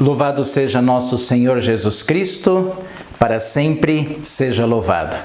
Louvado seja nosso Senhor Jesus Cristo, para sempre seja louvado.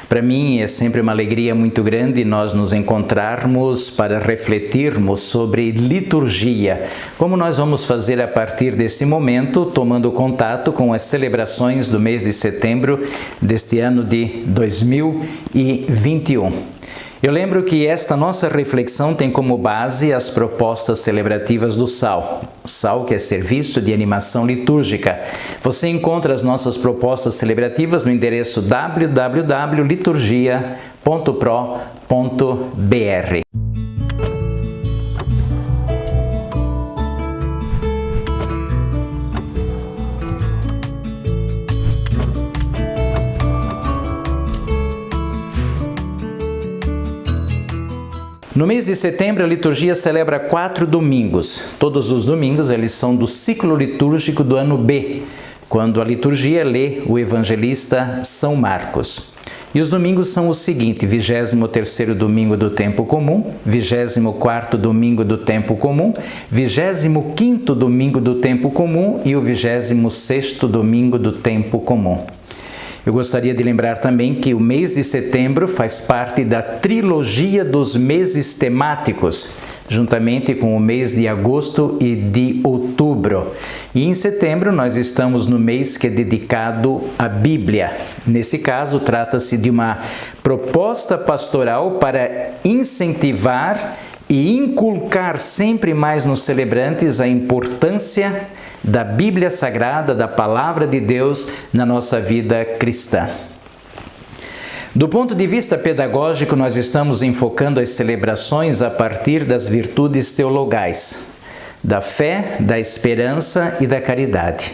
Para mim é sempre uma alegria muito grande nós nos encontrarmos para refletirmos sobre liturgia, como nós vamos fazer a partir desse momento, tomando contato com as celebrações do mês de setembro deste ano de 2021. Eu lembro que esta nossa reflexão tem como base as propostas celebrativas do SAL. O SAL, que é Serviço de Animação Litúrgica. Você encontra as nossas propostas celebrativas no endereço www.liturgia.pro.br. No mês de setembro, a liturgia celebra 4 domingos. Todos os domingos, eles são do ciclo litúrgico do ano B, quando a liturgia lê o evangelista São Marcos. E os domingos são o seguinte: 23º domingo do tempo comum, 24º domingo do tempo comum, 25º domingo do tempo comum e o 26º domingo do tempo comum. Eu gostaria de lembrar também que o mês de setembro faz parte da trilogia dos meses temáticos, juntamente com o mês de agosto e de outubro. E em setembro nós estamos no mês que é dedicado à Bíblia. Nesse caso, trata-se de uma proposta pastoral para incentivar e inculcar sempre mais nos celebrantes a importância da Bíblia Sagrada, da Palavra de Deus na nossa vida cristã. Do ponto de vista pedagógico, nós estamos enfocando as celebrações a partir das virtudes teologais, da fé, da esperança e da caridade.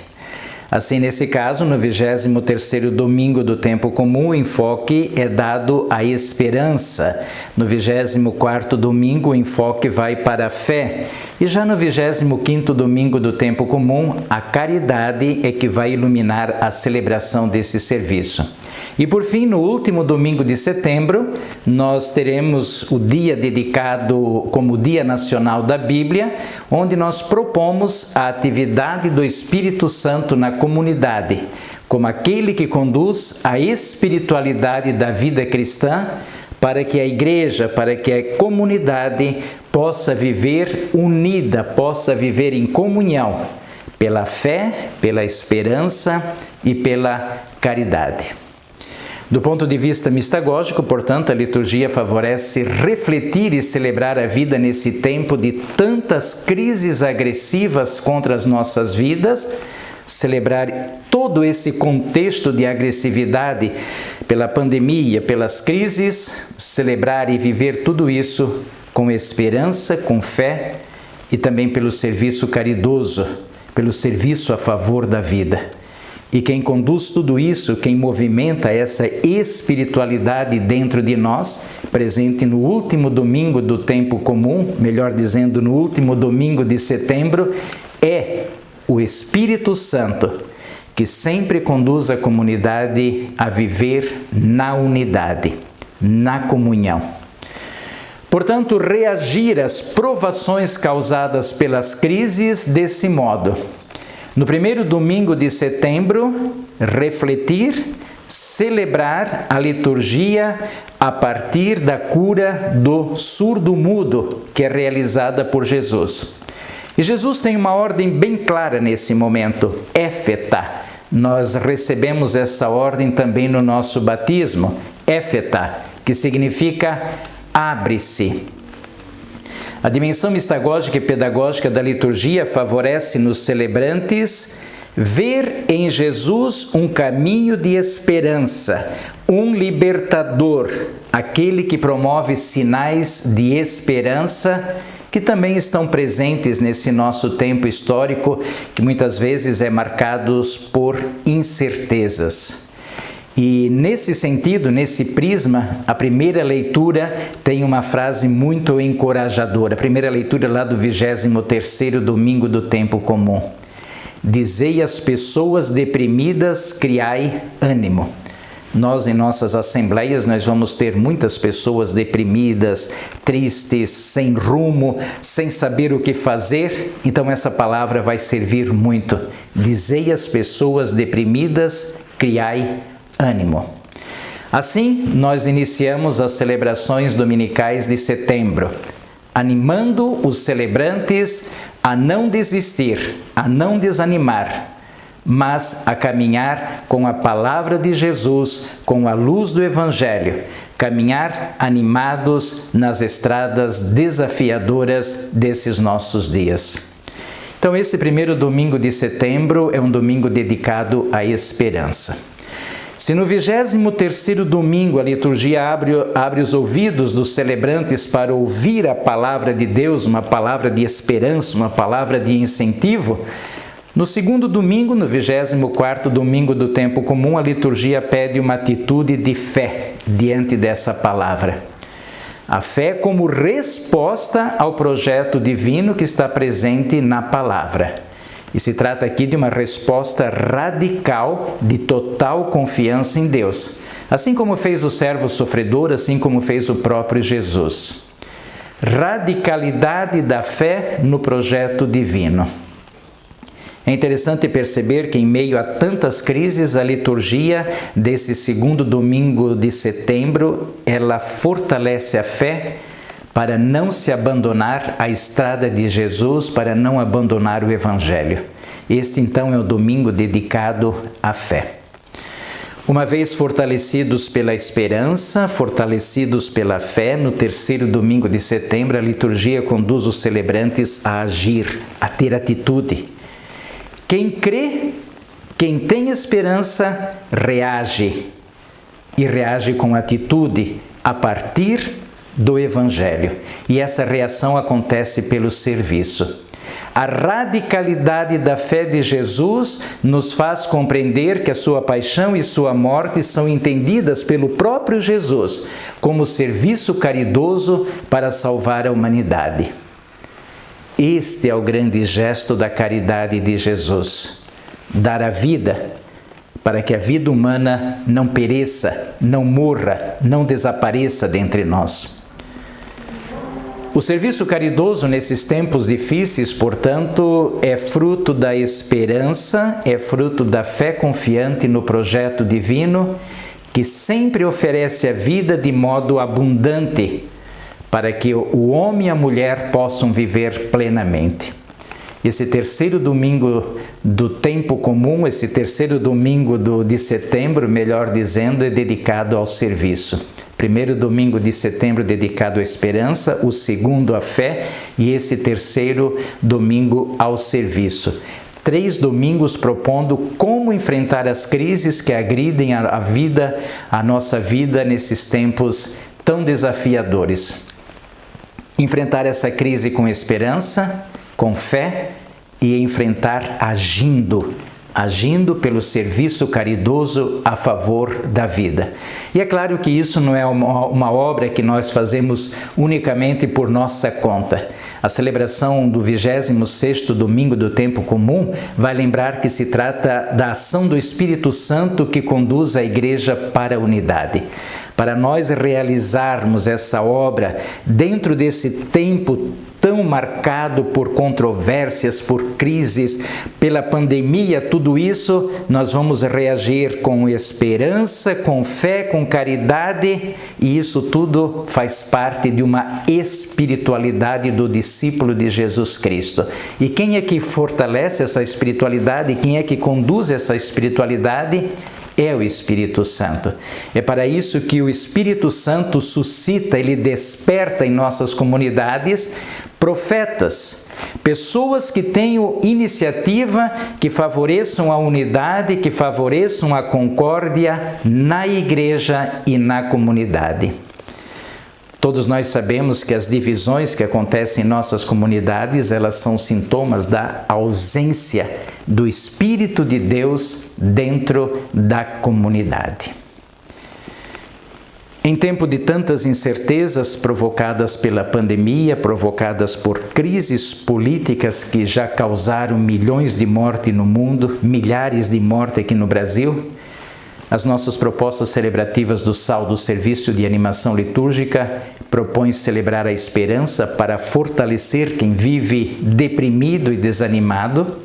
Assim, nesse caso, no 23º domingo do tempo comum, o enfoque é dado à esperança. No 24º domingo, o enfoque vai para a fé. E já no 25º domingo do tempo comum, a caridade é que vai iluminar a celebração desse serviço. E por fim, no último domingo de setembro, nós teremos o dia dedicado como Dia Nacional da Bíblia, onde nós propomos a atividade do Espírito Santo na comunidade, como aquele que conduz a espiritualidade da vida cristã, para que a igreja, para que a comunidade possa viver unida, possa viver em comunhão, pela fé, pela esperança e pela caridade. Do ponto de vista mistagógico, portanto, a liturgia favorece refletir e celebrar a vida nesse tempo de tantas crises agressivas contra as nossas vidas, celebrar todo esse contexto de agressividade pela pandemia, pelas crises, celebrar e viver tudo isso com esperança, com fé e também pelo serviço caridoso, pelo serviço a favor da vida. E quem conduz tudo isso, quem movimenta essa espiritualidade dentro de nós, presente no último domingo do tempo comum, melhor dizendo, no último domingo de setembro, é o Espírito Santo, que sempre conduz a comunidade a viver na unidade, na comunhão. Portanto, reagir às provações causadas pelas crises desse modo. No primeiro domingo de setembro, refletir, celebrar a liturgia a partir da cura do surdo-mudo, que é realizada por Jesus. E Jesus tem uma ordem bem clara nesse momento, éfeta. Nós recebemos essa ordem também no nosso batismo, éfeta, que significa abre-se. A dimensão mistagógica e pedagógica da liturgia favorece nos celebrantes ver em Jesus um caminho de esperança, um libertador, aquele que promove sinais de esperança que também estão presentes nesse nosso tempo histórico, que muitas vezes é marcado por incertezas. E nesse sentido, nesse prisma, a primeira leitura tem uma frase muito encorajadora. A primeira leitura lá do 23º domingo do tempo comum. Dizei às pessoas deprimidas, criai ânimo. Nós, em nossas assembleias, nós vamos ter muitas pessoas deprimidas, tristes, sem rumo, sem saber o que fazer. Então essa palavra vai servir muito. Dizei às pessoas deprimidas, criai ânimo. Assim, nós iniciamos as celebrações dominicais de setembro, animando os celebrantes a não desistir, a não desanimar, mas a caminhar com a palavra de Jesus, com a luz do Evangelho, caminhar animados nas estradas desafiadoras desses nossos dias. Então, esse primeiro domingo de setembro é um domingo dedicado à esperança. Se no 23º domingo a liturgia abre os ouvidos dos celebrantes para ouvir a palavra de Deus, uma palavra de esperança, uma palavra de incentivo, no segundo domingo, no 24º domingo do tempo comum, a liturgia pede uma atitude de fé diante dessa palavra. A fé como resposta ao projeto divino que está presente na palavra. E se trata aqui de uma resposta radical de total confiança em Deus, assim como fez o servo sofredor, assim como fez o próprio Jesus. Radicalidade da fé no projeto divino. É interessante perceber que, em meio a tantas crises, a liturgia desse segundo domingo de setembro, ela fortalece a fé para não se abandonar a estrada de Jesus, para não abandonar o Evangelho. Este, então, é o domingo dedicado à fé. Uma vez fortalecidos pela esperança, fortalecidos pela fé, no terceiro domingo de setembro, a liturgia conduz os celebrantes a agir, a ter atitude. Quem crê, quem tem esperança, reage. E reage com atitude a partir do Evangelho. E essa reação acontece pelo serviço. A radicalidade da fé de Jesus nos faz compreender que a sua paixão e sua morte são entendidas pelo próprio Jesus como serviço caridoso para salvar a humanidade. Este é o grande gesto da caridade de Jesus, dar a vida para que a vida humana não pereça, não morra, não desapareça dentre nós. O serviço caridoso nesses tempos difíceis, portanto, é fruto da esperança, é fruto da fé confiante no projeto divino, que sempre oferece a vida de modo abundante, para que o homem e a mulher possam viver plenamente. Esse terceiro domingo do tempo comum, esse terceiro domingo de setembro, melhor dizendo, é dedicado ao serviço. Primeiro domingo de setembro dedicado à esperança, o segundo à fé e esse terceiro domingo ao serviço. 3 domingos propondo como enfrentar as crises que agridem a nossa vida nesses tempos tão desafiadores. Enfrentar essa crise com esperança, com fé e enfrentar agindo pelo serviço caridoso a favor da vida. E é claro que isso não é uma obra que nós fazemos unicamente por nossa conta. A celebração do 26º domingo do tempo comum vai lembrar que se trata da ação do Espírito Santo que conduz a igreja para a unidade. Para nós realizarmos essa obra dentro desse tempo tão marcado por controvérsias, por crises, pela pandemia, tudo isso, nós vamos reagir com esperança, com fé, com caridade, e isso tudo faz parte de uma espiritualidade do discípulo de Jesus Cristo. E quem é que fortalece essa espiritualidade? Quem é que conduz essa espiritualidade? É o Espírito Santo. É para isso que o Espírito Santo suscita, ele desperta em nossas comunidades profetas, pessoas que tenham iniciativa, que favoreçam a unidade, que favoreçam a concórdia na igreja e na comunidade. Todos nós sabemos que as divisões que acontecem em nossas comunidades, elas são sintomas da ausência do Espírito de Deus dentro da comunidade. Em tempo de tantas incertezas provocadas pela pandemia, provocadas por crises políticas que já causaram milhões de mortes no mundo, milhares de mortes aqui no Brasil, As nossas propostas celebrativas do SAL, do Serviço de Animação Litúrgica, propõem celebrar a esperança para fortalecer quem vive deprimido e desanimado,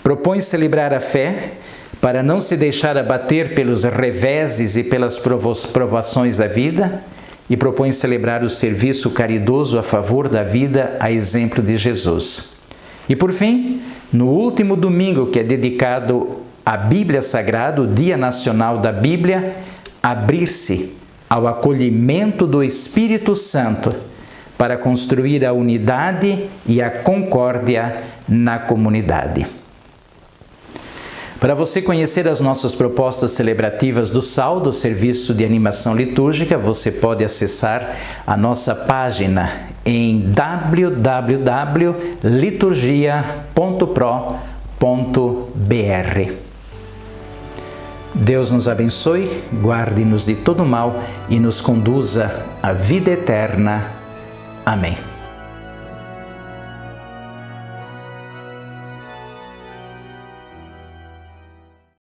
propõem celebrar a fé para não se deixar abater pelos reveses e pelas provações da vida, e propõem celebrar o serviço caridoso a favor da vida, a exemplo de Jesus. E por fim, no último domingo, que é dedicado à Bíblia Sagrada, o Dia Nacional da Bíblia, abrir-se ao acolhimento do Espírito Santo para construir a unidade e a concórdia na comunidade. Para você conhecer as nossas propostas celebrativas do SAL, do Serviço de Animação Litúrgica, você pode acessar a nossa página em www.liturgia.pro.br. Deus nos abençoe, guarde-nos de todo mal e nos conduza à vida eterna. Amém.